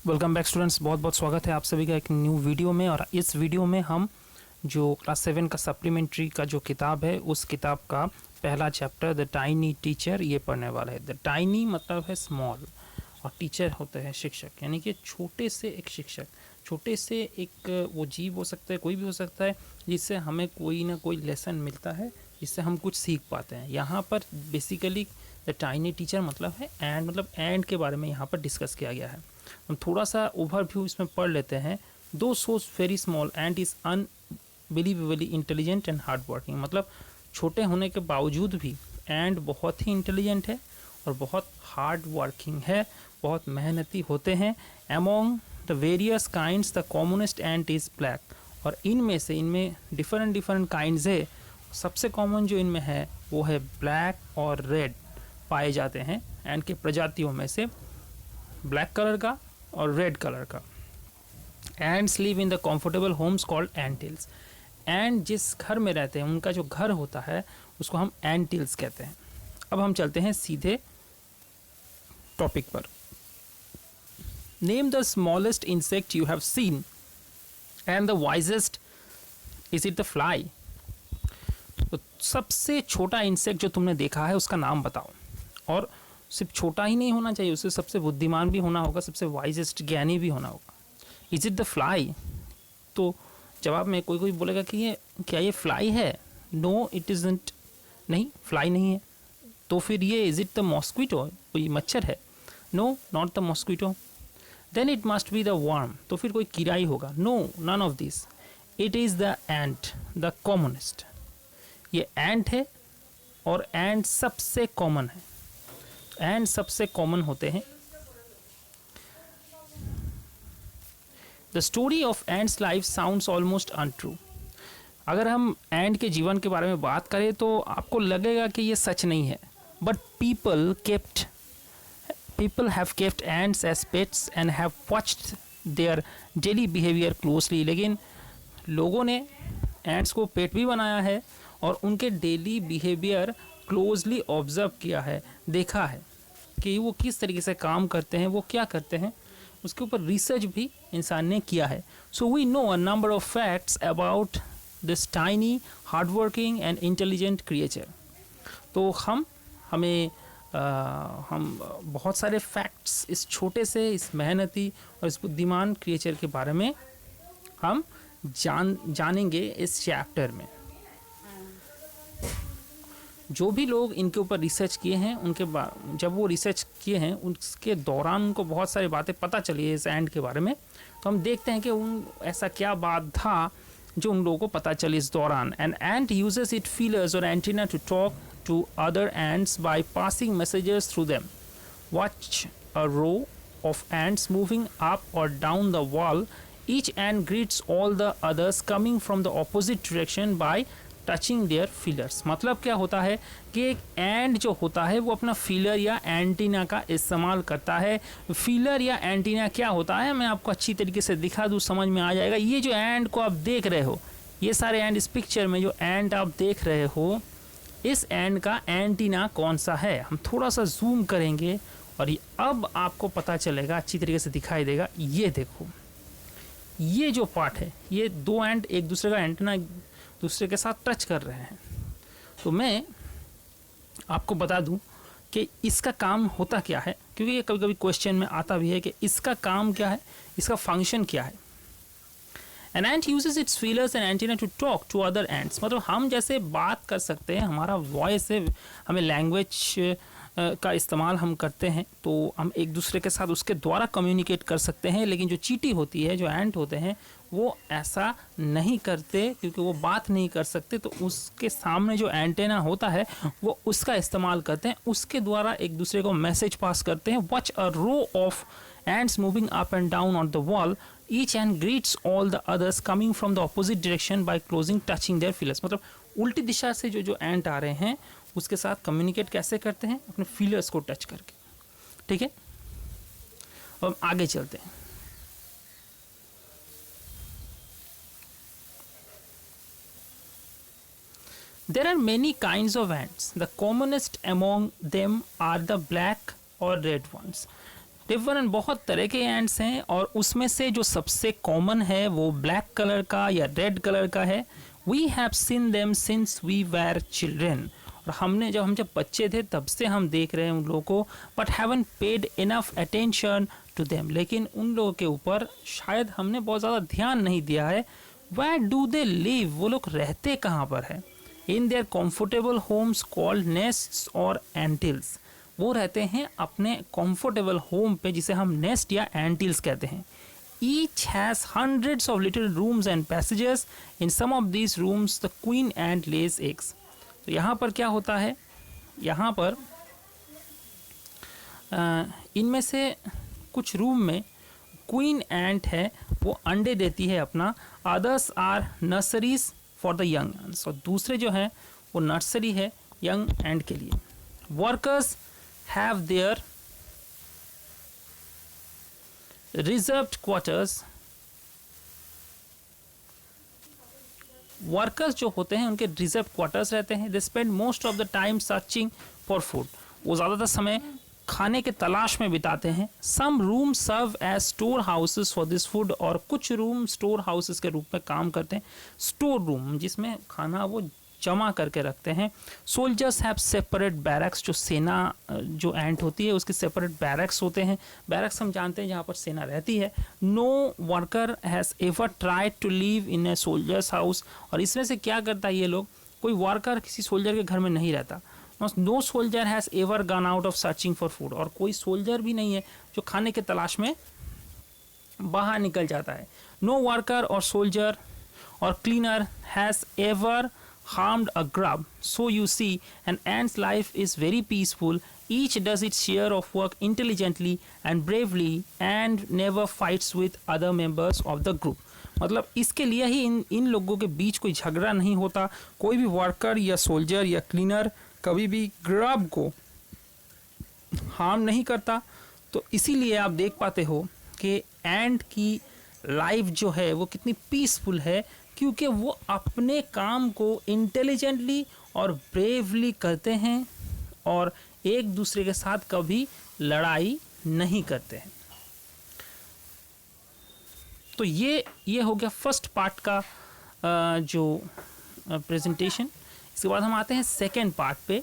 Welcome back students, बहुत बहुत स्वागत है आप सभी का एक न्यू वीडियो में। और इस वीडियो में हम जो क्लास 7 का सप्लीमेंट्री का जो किताब है उस किताब का पहला चैप्टर द टाइनी टीचर ये पढ़ने वाला है। द टाइनी मतलब है स्मॉल और टीचर होते हैं शिक्षक, यानी कि छोटे से एक शिक्षक, छोटे से एक वो जीव हो सकता है, कोई भी हो सकता है जिससे हमें कोई ना कोई लेसन मिलता है, जिससे हम कुछ सीख पाते हैं। यहाँ पर बेसिकली द टाइनी टीचर मतलब है एंड, मतलब एंड के बारे में यहाँ पर डिस्कस किया गया है। हम थोड़ा सा ओवरव्यू इसमें पढ़ लेते हैं। Though she's very small and is unbelievably intelligent and hard working, मतलब छोटे होने के बावजूद भी एंड बहुत ही इंटेलिजेंट है और बहुत हार्ड वर्किंग है, बहुत मेहनती होते हैं। Among the various kinds the commonest and is black, और इनमें डिफरेंट काइंड्स है। सबसे कॉमन जो इनमें है वो है ब्लैक और रेड पाए जाते हैं एंड के प्रजातियों में से, ब्लैक कलर का और रेड कलर का। Ants live in the comfortable homes called anthills, and जिस घर में रहते हैं उनका जो घर होता है उसको हम एंटिल्स कहते हैं। अब हम चलते हैं सीधे टॉपिक पर। Name the smallest insect you have seen and the wisest is it the fly. तो सबसे छोटा इंसेक्ट जो तुमने देखा है उसका नाम बताओ, और सिर्फ छोटा ही नहीं होना चाहिए, उससे सबसे बुद्धिमान भी होना होगा, सबसे वाइजेस्ट ज्ञानी भी होना होगा। Is it the fly? तो जवाब में कोई बोलेगा कि ये क्या ये फ्लाई है? नो इट इजंट, नहीं फ्लाई नहीं है। तो फिर ये इज इट द मॉस्क्विटो? कोई मच्छर है? No not the mosquito. Then it must be the worm, तो फिर कोई कीड़ा ही होगा। No none of this, it is the ant, the commonest. ये एंट है और एंट सबसे कॉमन है, एंड सबसे कॉमन होते हैं। The story of ends life sounds almost untrue. अगर हम एंड के जीवन के बारे में बात करें तो आपको लगेगा कि ये सच नहीं है, but people have kept ants as pets and have watched their daily behavior closely। लेकिन लोगों ने एंड्स को पेट भी बनाया है और उनके डेली बिहेवियर क्लोजली ऑब्जर्व किया है, देखा है कि वो किस तरीके से काम करते हैं, वो क्या करते हैं, उसके ऊपर रिसर्च भी इंसान ने किया है। So we know a number of facts about this tiny hard working and intelligent creature. तो हमें बहुत सारे फैक्ट्स इस छोटे से, इस मेहनती और इस बुद्धिमान क्रिएचर के बारे में हम जानेंगे इस चैप्टर में। जो भी लोग इनके ऊपर रिसर्च किए हैं उनके जब वो रिसर्च किए हैं उसके दौरान उनको बहुत सारी बातें पता चली है इस एंड के बारे में। तो हम देखते हैं कि ऐसा क्या बात था जो उन लोगों को पता चली इस दौरान। An ant uses it feelers और antenna to talk to other ants by passing messages through them. Watch a row of ants moving up or down the wall. Each ant greets all the others coming from the opposite direction by touching their feelers। मतलब क्या होता है कि एक एंट जो होता है वो अपना फीलर या एंटीना का इस्तेमाल करता है। फीलर या एंटीना क्या होता है मैं आपको अच्छी तरीके से दिखा दूँ, समझ में आ जाएगा। ये जो एंट को आप देख रहे हो, ये सारे एंट, इस पिक्चर में जो एंट आप देख रहे हो, इस एंड का एंटीना कौन सा है। हम थोड़ा सा जूम करेंगे और ये अब आपको पता चलेगा, अच्छी तरीके से दिखाई देगा। ये देखो, ये जो पार्ट है, ये दो एंड एक दूसरे का एंटीना एक दूसरे के साथ टच कर रहे हैं। तो मैं आपको बता दूं कि इसका काम होता क्या है, क्योंकि ये कभी कभी क्वेश्चन में आता भी है कि इसका काम क्या है, इसका फंक्शन क्या है। An ant uses its feelers and antenna to talk to other ants। मतलब हम जैसे बात कर सकते हैं, हमारा वॉइस है, हमें लैंग्वेज का इस्तेमाल हम करते हैं, तो हम एक दूसरे के साथ उसके द्वारा कम्युनिकेट कर सकते हैं। लेकिन जो चींटी होती है, जो एंट होते हैं, वो ऐसा नहीं करते क्योंकि वो बात नहीं कर सकते। तो उसके सामने जो एंटेना होता है वो उसका इस्तेमाल करते हैं, उसके द्वारा एक दूसरे को मैसेज पास करते हैं। Watch a row of ants moving up and down on the wall, each ant greets all the others coming from the opposite direction by closing touching their feelers। मतलब उल्टी दिशा से जो एंट आ रहे हैं उसके साथ कम्युनिकेट कैसे करते हैं, अपने फीलर्स को टच करके। ठीक है, अब आगे चलते हैं। There are many kinds of ants. The commonest among them are the black or red ones. Different बहुत तरह के एंड्स हैं और उसमें से जो सबसे कॉमन है वो ब्लैक कलर का या रेड कलर का है। We have seen them since we were children, और हम जब बच्चे थे तब से हम देख रहे हैं उन लोगों को, but haven't paid enough attention to them, लेकिन उन लोगों के ऊपर शायद हमने बहुत ज़्यादा ध्यान नहीं दिया है। वेयर डू दे लिव, वो लोग रहते कहाँ पर है? In their comfortable homes called nests और एंटिल्स, वो रहते हैं अपने कंफर्टेबल होम पे जिसे हम नेस्ट या एंटिल्स कहते हैं। Each has hundreds of little rooms and passages. In some of these rooms the queen ant lays eggs. तो यहाँ पर क्या होता है, यहाँ पर इनमें से कुछ रूम में क्वीन एंट है, वो अंडे देती है अपना। Others are nurseries for the young, और दूसरे जो हैं वो नर्सरी है यंग एंट के लिए। Workers have their reserved quarters, workers जो होते हैं उनके रिजर्व क्वार्टर्स रहते हैं। They spend most of the time searching for food, वो ज़्यादातर समय खाने के तलाश में बिताते हैं। Some room serve as store houses for this food, और कुछ रूम स्टोर हाउसेस के रूप में काम करते हैं। स्टोर रूम जिसमें खाना वो जमा करके रखते हैं। सोल्जर्स हैव सेपरेट बैरक्स, जो सेना जो एंट होती है उसके सेपरेट बैरक्स होते हैं। बैरक्स हम जानते हैं जहाँ पर सेना रहती है। No worker has ever tried to live in a soldier's house, और इसमें से क्या करता है ये लोग, कोई वर्कर किसी सोल्जर के घर में नहीं रहता। No soldier has ever gone out of searching for food, और कोई सोल्जर भी नहीं है जो खाने के तलाश में बाहर निकल जाता है। नो वर्कर और सोल्जर और cleaner has ever harmed a grub. So you see, an ant's life is very peaceful. Each does its share of work intelligently and bravely and never fights with other members of the group. मतलब इसके लिए ही इन लोगों के बीच कोई झगड़ा नहीं होता। कोई भी वर्कर या सोल्जर या क्लीनर कभी भी ग्रब को हार्म नहीं करता। तो इसीलिए आप देख पाते हो कि एंट की लाइफ जो है वो कितनी पीसफुल है, क्योंकि वो अपने काम को इंटेलिजेंटली और ब्रेवली करते हैं और एक दूसरे के साथ कभी लड़ाई नहीं करते हैं। तो ये हो गया फर्स्ट पार्ट का जो प्रेजेंटेशन। इसके बाद हम आते हैं सेकेंड पार्ट पे।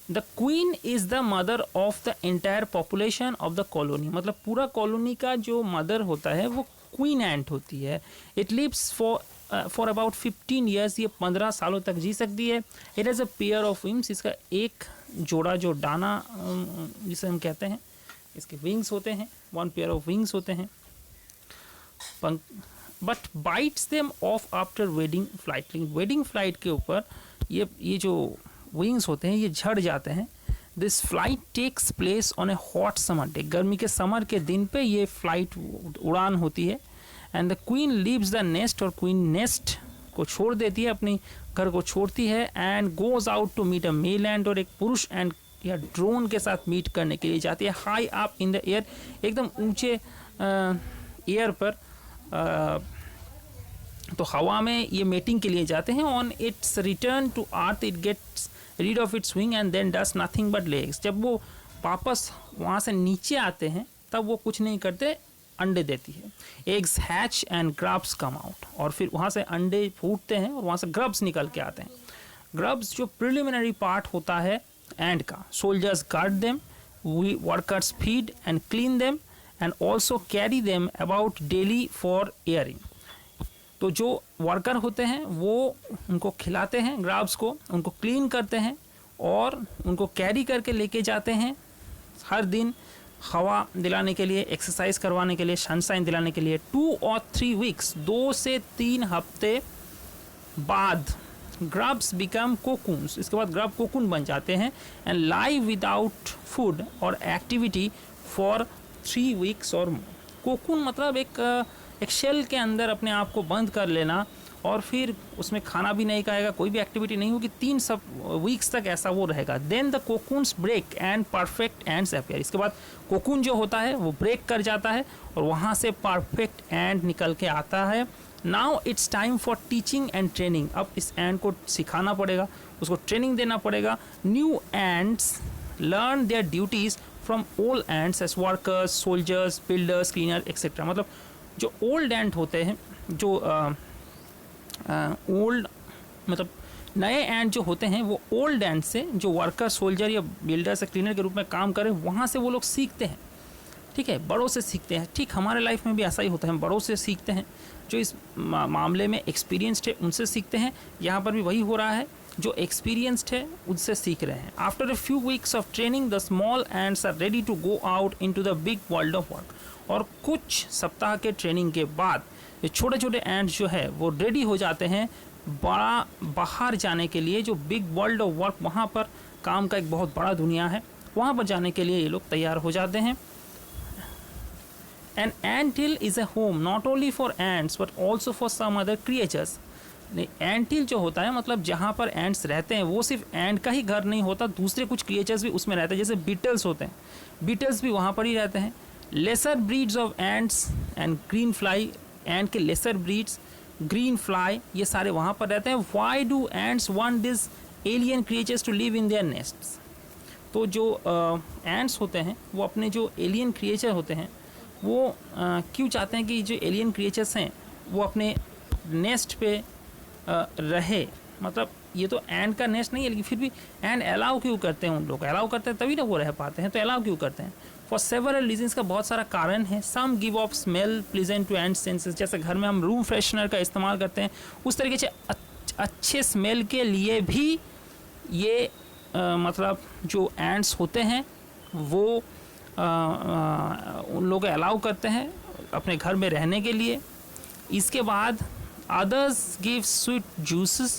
The queen is the mother of the entire population of the colony, मतलब पूरा कॉलोनी का जो मदर होता है वो क्वीन एंट होती है। It lives for about 15 years, ये 15 सालों तक जी सकती है। It has a pair of wings, इसका एक जोड़ा जो दाना जिसे हम कहते हैं, इसके विंग्स होते हैं, वन पेयर ऑफ विंग्स होते हैं। But bytes them of after wedding flight, लेकिन वेडिंग फ्लाइट के ऊपर ये जो विंग्स होते हैं ये झड़ जाते हैं। This flight takes place on a hot summer day, गर्मी के समर के दिन पे ये फ्लाइट उड़ान होती है। And the queen leaves the nest, और क्वीन नेस्ट को छोड़ देती है, अपनी घर को छोड़ती है। And goes out to meet a male and, और एक पुरुष एंड या ड्रोन के साथ मीट करने के लिए जाती है। High up in the air, एकदम ऊंचे एयर पर, तो हवा में ये मीटिंग के लिए जाते हैं। On its return to earth it gets rid of its wing and then does nothing but lay eggs, जब वो वापस वहाँ से नीचे आते हैं तब वो कुछ नहीं करते, अंडे देती है। Eggs hatch and grubs come out, और फिर वहाँ से अंडे फूटते हैं और वहाँ से ग्रब्स निकल के आते हैं। ग्रब्स जो प्रिलिमिनरी पार्ट होता है एंड का। Soldiers guard them, workers feed and clean them and also carry them about daily for airing. तो जो वर्कर होते हैं वो उनको खिलाते हैं, ग्राब्स को, उनको क्लीन करते हैं और उनको कैरी करके लेके जाते हैं हर दिन हवा दिलाने के लिए, एक्सरसाइज करवाने के लिए, सनशाइन दिलाने के लिए। 2 और 3 वीक्स, 2 से 3 हफ्ते बाद ग्रब्स बिकम कोकून्स, इसके बाद ग्रब कोकून बन जाते हैं। एंड लाइव विदाउट फूड और एक्टिविटी फॉर 3 वीक्स और मोर। कोकून मतलब एक शेल के अंदर अपने आप को बंद कर लेना, और फिर उसमें खाना भी नहीं खाएगा, कोई भी एक्टिविटी नहीं होगी, 3 वीक्स तक ऐसा वो रहेगा। Then the cocoons break and perfect ants appear, इसके बाद कोकून जो होता है वो ब्रेक कर जाता है और वहाँ से परफेक्ट एंड निकल के आता है। Now it's time for teaching and training, अब इस एंड को सिखाना पड़ेगा, उसको ट्रेनिंग देना पड़ेगा। New ants learn their duties from old ants as workers, soldiers, builders, cleaner etcetera. मतलब जो ओल्ड एंट होते हैं, जो ओल्ड मतलब नए एंट जो होते हैं वो ओल्ड एंट से जो वर्कर, सोल्जर या बिल्डर्स या क्लीनर के रूप में काम करें वहाँ से वो लोग सीखते हैं। ठीक है, बड़ों से सीखते हैं। ठीक हमारे लाइफ में भी ऐसा ही होता है, बड़ों से सीखते हैं, जो इस मामले में एक्सपीरियंस्ड है उनसे सीखते हैं। यहाँ पर भी वही हो रहा है, जो एक्सपीरियंस्ड है उनसे सीख रहे हैं। After a few weeks of training the small ants are ready to go out into the big world of work. और कुछ सप्ताह के ट्रेनिंग के बाद ये छोटे छोटे एंड्स जो है वो रेडी हो जाते हैं बाहर जाने के लिए। जो बिग वर्ल्ड ऑफ वर्क, वहाँ पर काम का एक बहुत बड़ा दुनिया है, वहाँ पर जाने के लिए ये लोग तैयार हो जाते हैं। An anthill is a home not only for ants but also for some other creatures। Until जो होता है मतलब जहाँ पर एंट्स रहते हैं वो सिर्फ एंट का ही घर नहीं होता, दूसरे कुछ क्रिएचर्स भी उसमें रहते हैं। जैसे बीटल्स होते हैं, बीटल्स भी वहाँ पर ही रहते हैं। Lesser breeds of ants and green fly, ant के लेसर ब्रीड्स, ग्रीन फ्लाई, ये सारे वहाँ पर रहते हैं। Why do ants want this alien creatures to live in their nests. तो जो एंट्स होते हैं वो अपने जो एलियन क्रिएचर होते हैं वो क्यों चाहते हैं कि जो एलियन क्रिएचर्स हैं वो अपने नेस्ट पे रहे। मतलब ये तो एंट का नेस्ट नहीं है, लेकिन फिर भी एंड अलाउ क्यों करते हैं, उन लोग अलाउ करते हैं तभी ना वो रह पाते हैं, तो अलाउ क्यों करते हैं। फॉर सेवरल रीजन्स का बहुत सारा कारण है। Some give off smell pleasant to ant senses. जैसे घर में हम रूम फ्रेशनर का इस्तेमाल करते हैं, उस तरीके से अच्छे स्मेल के लिए भी ये मतलब जो एंट्स होते हैं वो उन लोग अलाउ करते हैं अपने घर में रहने के लिए। इसके बाद others give sweet juices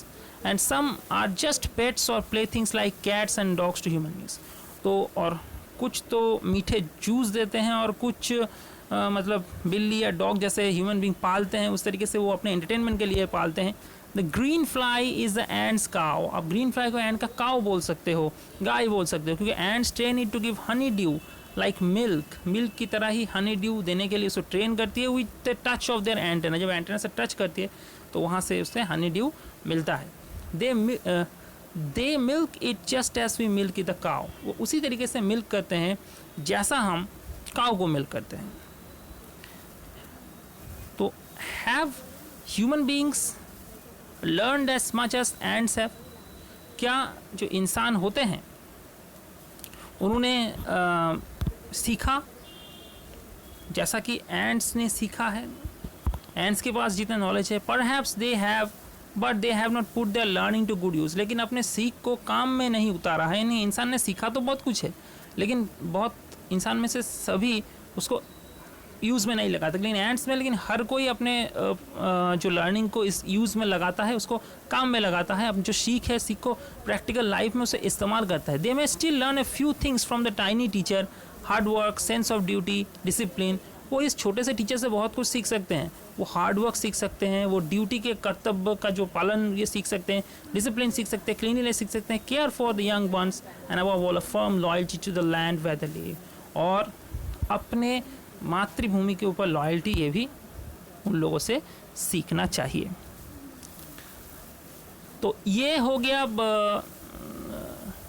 and some are just pets or playthings like cats and dogs to human beings। तो और कुछ तो मीठे जूस देते हैं और कुछ मतलब बिल्ली या डॉग जैसे ह्यूमन बींग पालते हैं, उस तरीके से वो अपने एंटरटेनमेंट के लिए पालते हैं। The green fly is the ant's cow. आप ग्रीन फ्लाई को एंड का काउ बोल सकते हो, गाय बोल सकते हो, क्योंकि ants train it to give honeydew like milk की तरह ही हनी ड्यू देने के लिए उसको ट्रेन करती है with the touch of their antenna. जब एंटेना से टच करती है तो वहाँ से उससे हनी ड्यू मिलता है। They milk it just as we milk the cow. वो उसी तरीके से मिल्क करते हैं जैसा हम काउ को मिल्क करते हैं। तो have human beings learned as much as ants have. क्या जो इंसान होते हैं उन्होंने सीखा जैसा कि एंड्स ने सीखा है। एंड्स के पास जितना नॉलेज है, perhaps they have but they have not put their learning to good use. लेकिन अपने सीख को काम में नहीं उतारा है। नहीं, इंसान ने सीखा तो बहुत कुछ है, लेकिन बहुत इंसान में से सभी उसको यूज़ में नहीं लगाते, लेकिन एंड्स में लेकिन हर कोई अपने जो लर्निंग को इस यूज़ में लगाता है, उसको काम में लगाता है। अब जो सीख है, सीख को प्रैक्टिकल लाइफ में उसे इस्तेमाल करता है। They may still learn a few things from the tiny teacher, hard work, sense of duty, discipline. वो इस छोटे से टीचर से बहुत कुछ सीख सकते हैं। वो हार्ड वर्क सीख सकते हैं, वो ड्यूटी के कर्तव्य का जो पालन ये सीख सकते हैं, डिसिप्लिन सीख सकते हैं, क्लीनलीनेस सीख सकते हैं, care for the young ones and above all a firm loyalty to the land where they live. और अपने मातृभूमि के ऊपर लॉयल्टी, ये भी उन लोगों से सीखना चाहिए। तो ये हो गया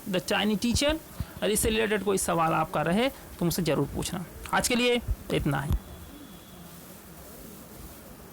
द टाइनी टीचर। और इससे रिलेटेड कोई सवाल आपका रहे तो मुझसे ज़रूर पूछना। आज के लिए इतना ही।